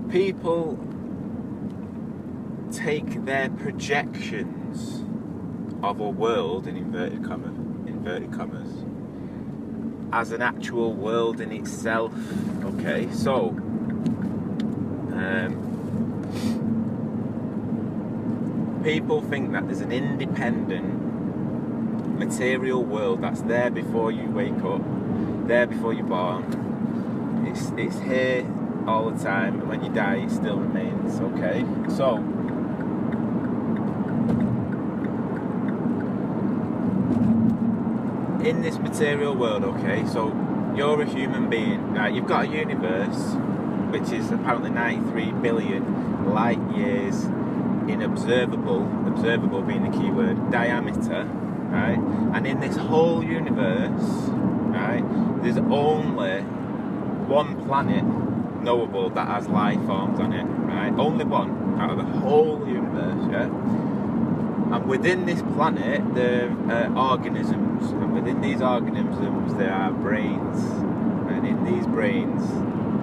people take their projections of a world, in inverted commas, as an actual world in itself. Okay, so people think that there's an independent material world that's there before you wake up, there before you're born. It's here all the time, and when you die it still remains. Okay, so in this material world, okay, so you're a human being, right? You've got a universe which is apparently 93 billion light years in observable being the key word, diameter, right? And in this whole universe, right, there's only one planet knowable that has life forms on it, right? Only one out of the whole universe, yeah? And within this planet there are organisms, and within these organisms there are brains, and in these brains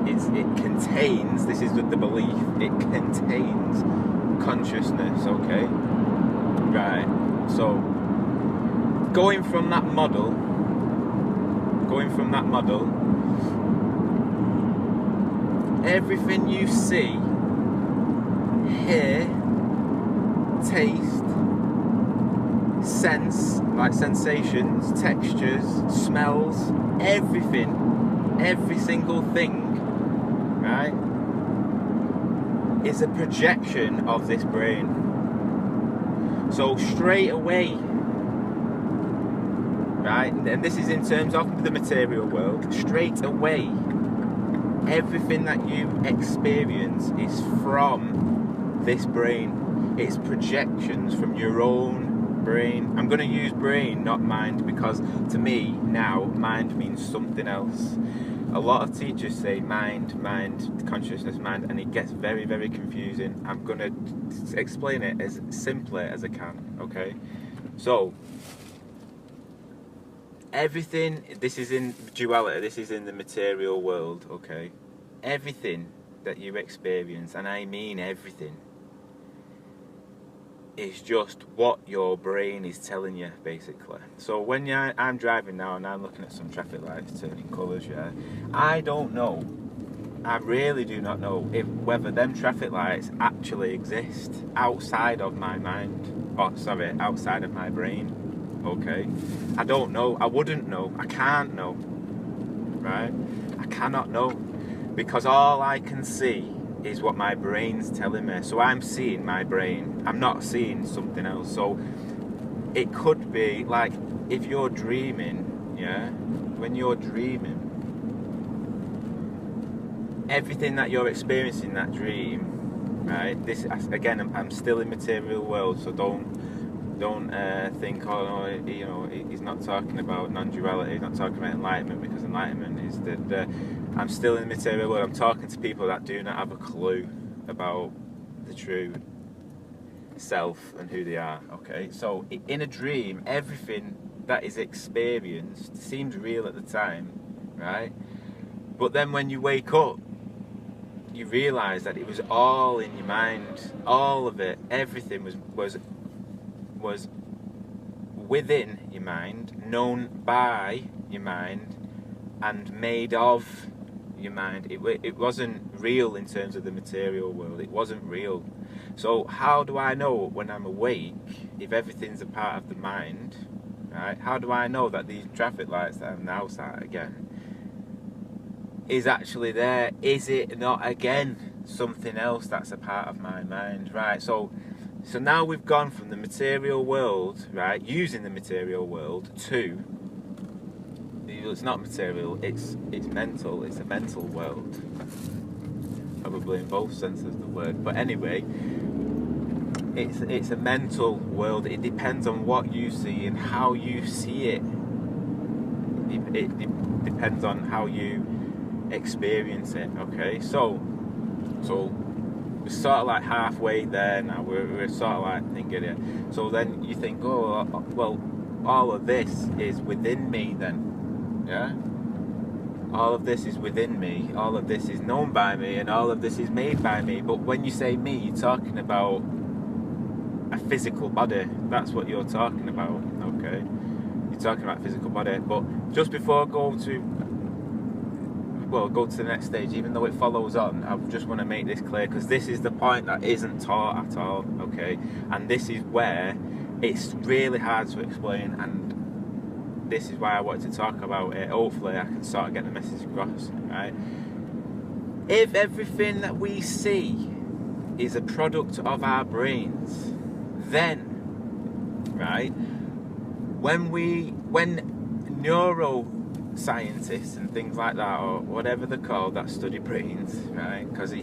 it contains, this is the belief, it contains consciousness. Okay, right, so going from that model, everything you see, hear, taste, sense, like sensations, textures, smells, everything, every single thing, right, is a projection of this brain. So straight away, right, and this is in terms of the material world, straight away everything that you experience is from this brain. It's projections from your own brain. I'm going to use brain, not mind, because to me now mind means something else. A lot of teachers say mind, consciousness, mind, and it gets very, very confusing. I'm going to explain it as simply as I can, okay? So everything, this is in duality, this is in the material world, okay? Everything that you experience, and I mean everything, is just what your brain is telling you, basically. So when I'm driving now and I'm looking at some traffic lights turning colours, yeah, I don't know, I really do not know whether them traffic lights actually exist outside of my mind, outside of my brain, okay? I don't know, I wouldn't know, I can't know, right? I cannot know, because all I can see is what my brain's telling me. So I'm seeing my brain, I'm not seeing something else. So it could be like if you're dreaming, yeah, when you're dreaming, everything that you're experiencing in that dream, right, this, again, I'm still in material world, so don't think, oh no, you know, he's not talking about non-duality, he's not talking about enlightenment, because enlightenment is the I'm still in the material world. I'm talking to people that do not have a clue about the true self and who they are, okay? So in a dream, everything that is experienced seems real at the time, right? But then when you wake up, you realise that it was all in your mind, all of it, everything was within your mind, known by your mind, and made of your mind. It wasn't real in terms of the material world. It wasn't real. So how do I know when I'm awake if everything's a part of the mind, right? How do I know that these traffic lights that I'm now sat again is actually there? Is it not again something else that's a part of my mind, right? So now we've gone from the material world, right, using the material world, to, it's not material, it's mental, it's a mental world, probably in both senses of the word, but anyway, it's a mental world. It depends on what you see and how you see it. It depends on how you experience it, okay? So we're sort of like halfway there now, we're sort of like thinking it. So then you think, oh, well, all of this is within me then, yeah? all of this is within me, all of this is known by me, and all of this is made by me. But when you say me, you're talking about a physical body. That's what you're talking about, okay? You're talking about physical body. But just before I go to the next stage, even though it follows on, I just want to make this clear, because this is the point that isn't taught at all, okay? And this is where it's really hard to explain, and this is why I wanted to talk about it. Hopefully I can sort of get the message across, right? If everything that we see is a product of our brains, then, right, when neuroscientists and things like that, or whatever they're called, that study brains, right, because I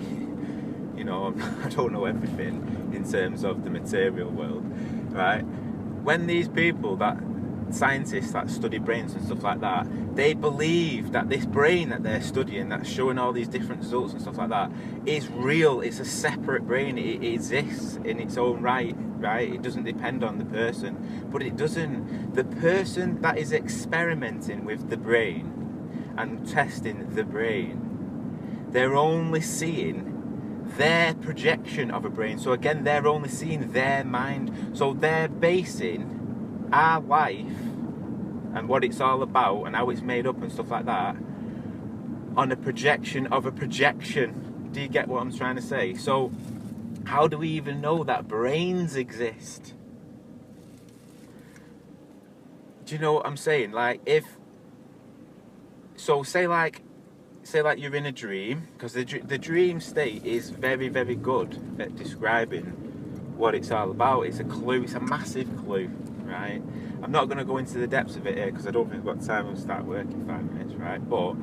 don't know everything in terms of the material world, right, when these people, that scientists that study brains and stuff like that, they believe that this brain that they're studying, that's showing all these different results and stuff like that, is real. It's a separate brain. It exists in its own right? It doesn't depend on the person. But it doesn't. The person that is experimenting with the brain and testing the brain, they're only seeing their projection of a brain. So again, they're only seeing their mind. So they're basing our life and what it's all about and how it's made up and stuff like that on a projection of a projection. Do you get what I'm trying to say? So how do we even know that brains exist? Do you know what I'm saying? Like, say like you're in a dream, because the dream state is very, very good at describing what it's all about. It's a clue. It's a massive clue, right? I'm not going to go into the depths of it here because I don't think I've got time. We'll start work in 5 minutes, right? But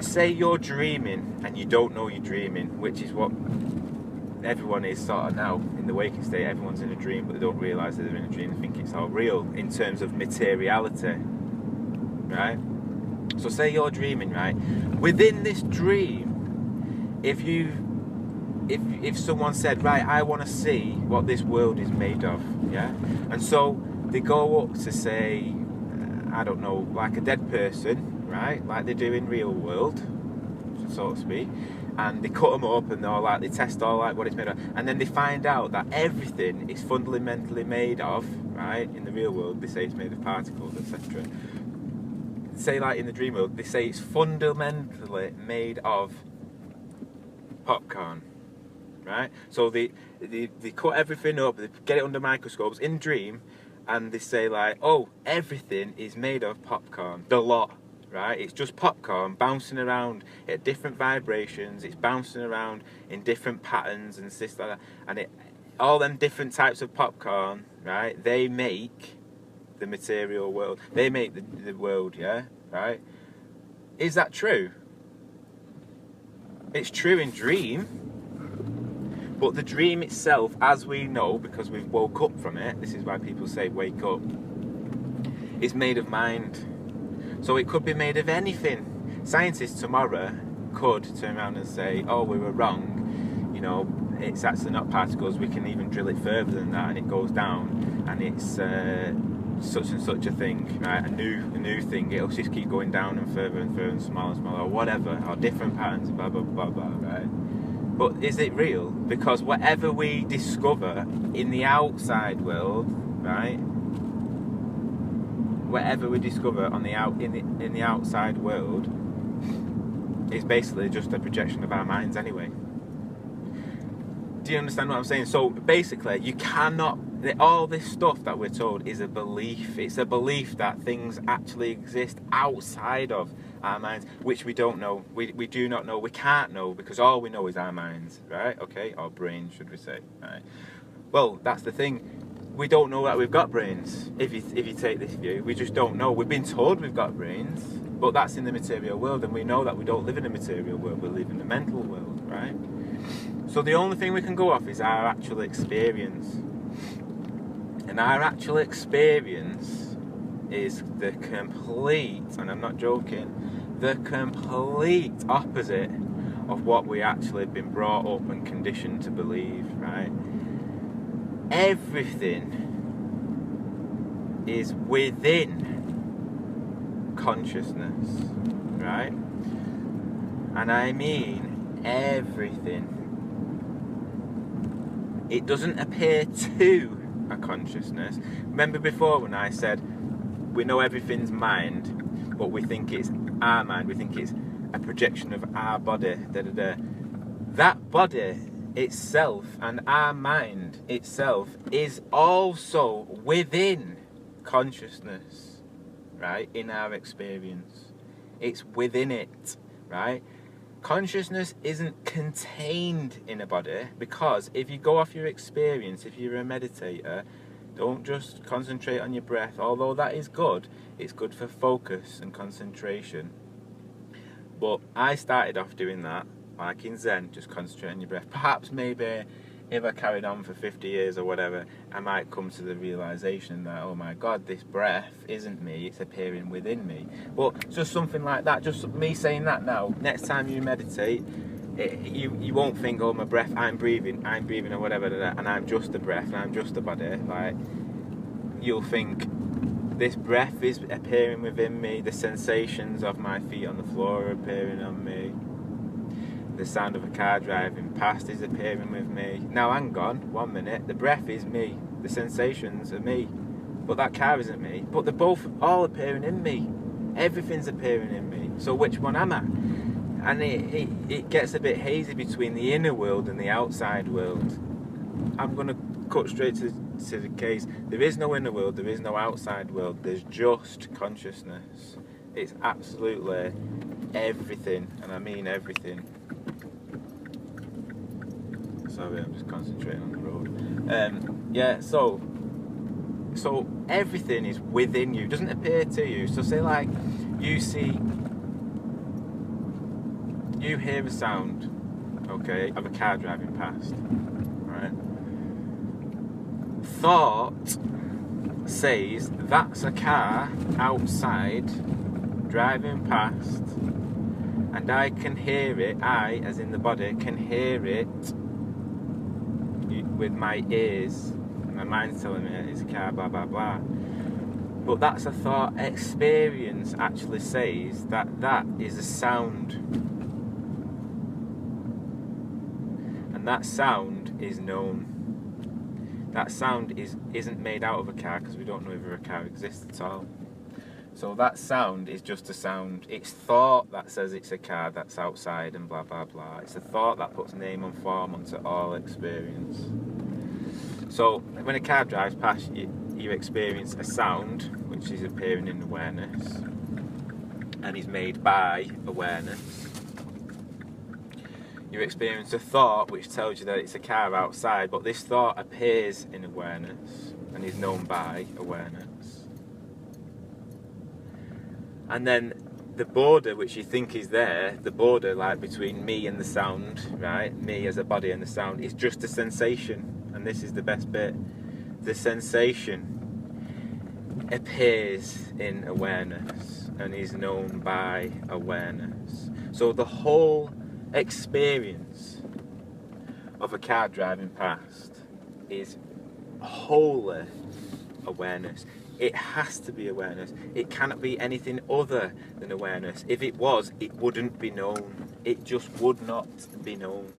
say you're dreaming and you don't know you're dreaming, which is what everyone is sort of now in the waking state. Everyone's in a dream, but they don't realise that they're in a dream. They think it's all real in terms of materiality, right? So say you're dreaming, right? Within this dream, if someone said, right, I want to see what this world is made of, yeah? And so they go up to, say, I don't know, like a dead person, right? Like they do in real world, so to speak. And they cut them up and they test all like what it's made of. And then they find out that everything is fundamentally made of, right? In the real world, they say it's made of particles, etc. Say like in the dream world, they say it's fundamentally made of popcorn, right? So they cut everything up, they get it under microscopes in dream, and they say like, oh, everything is made of popcorn, the lot, right? It's just popcorn bouncing around at different vibrations, it's bouncing around in different patterns and stuff like that, and all them different types of popcorn, right, they make the material world, they make the world, yeah, right? Is that true? It's true in dream, but the dream itself, as we know, because we've woke up from it, this is why people say wake up, is made of mind. So it could be made of anything. Scientists tomorrow could turn around and say, oh, we were wrong, you know, it's actually not particles, we can even drill it further than that and it goes down and it's such and such a thing, right? A new thing. It'll just keep going down and further and smaller and smaller, or whatever, or different patterns, blah blah blah blah, right? But is it real? Because whatever we discover in the outside world, right? Whatever we discover in the outside world is basically just a projection of our minds anyway. Do you understand what I'm saying? So basically, you cannot. All this stuff that we're told is a belief. It's a belief that things actually exist outside of our minds, which we don't know. We do not know. We can't know because all we know is our minds, right? Okay, or brains, should we say? Right. Well, that's the thing. We don't know that we've got brains. If you take this view, we just don't know. We've been told we've got brains, but that's in the material world, and we know that we don't live in a material world. We live in the mental world, right? So the only thing we can go off is our actual experience. And our actual experience is the complete, and I'm not joking, the complete opposite of what we actually have been brought up and conditioned to believe, right? Everything is within consciousness, right? And I mean everything. It doesn't appear to a consciousness. Remember before when I said we know everything's mind, but we think it's our mind, we think it's a projection of our body, That body itself and our mind itself is also within consciousness, right? In our experience. It's within it, right? Consciousness isn't contained in a body, because if you go off your experience, if you're a meditator, don't just concentrate on your breath, although that is good. It's good for focus and concentration. But I started off doing that, like in Zen, just concentrate on your breath. Perhaps maybe if I carried on for 50 years or whatever, I might come to the realization that, oh my God, this breath isn't me, it's appearing within me. But just something like that, just me saying that now, next time you meditate, you won't think, oh my breath, I'm breathing or whatever, and I'm just the breath, and I'm just the body. Like, you'll think, this breath is appearing within me, the sensations of my feet on the floor are appearing on me, the sound of a car driving past is appearing with me. Now hang on, 1 minute, the breath is me, the sensations are me, but that car isn't me, but they're both all appearing in me. Everything's appearing in me. So which one am I? And it gets a bit hazy between the inner world and the outside world. I'm going to cut straight to the case. There is no inner world, there is no outside world, there's just consciousness. It's absolutely everything, and I mean everything. Sorry, I'm just concentrating on the road. Yeah, so everything is within you, doesn't appear to you. So say like you hear a sound, okay, of a car driving past, right? Thought says that's a car outside driving past, and I can hear it. I, as in the body, can hear it with my ears. My mind's telling me it's a car, blah blah blah. But that's a thought. Experience actually says that that is a sound, and that sound is known. That sound isn't made out of a car, because we don't know if a car exists at all. So that sound is just a sound. It's thought that says it's a car that's outside and blah blah blah. It's a thought that puts name and form onto all experience. So when a car drives past you experience a sound which is appearing in awareness and is made by awareness. You experience a thought which tells you that it's a car outside, but this thought appears in awareness and is known by awareness. And then the border which you think is there, the border like between me and the sound, right? Me as a body and the sound, is just a sensation. And this is the best bit. The sensation appears in awareness and is known by awareness. So the whole experience of a car driving past is wholly awareness. It has to be awareness. It cannot be anything other than awareness. If it was, it wouldn't be known. It just would not be known.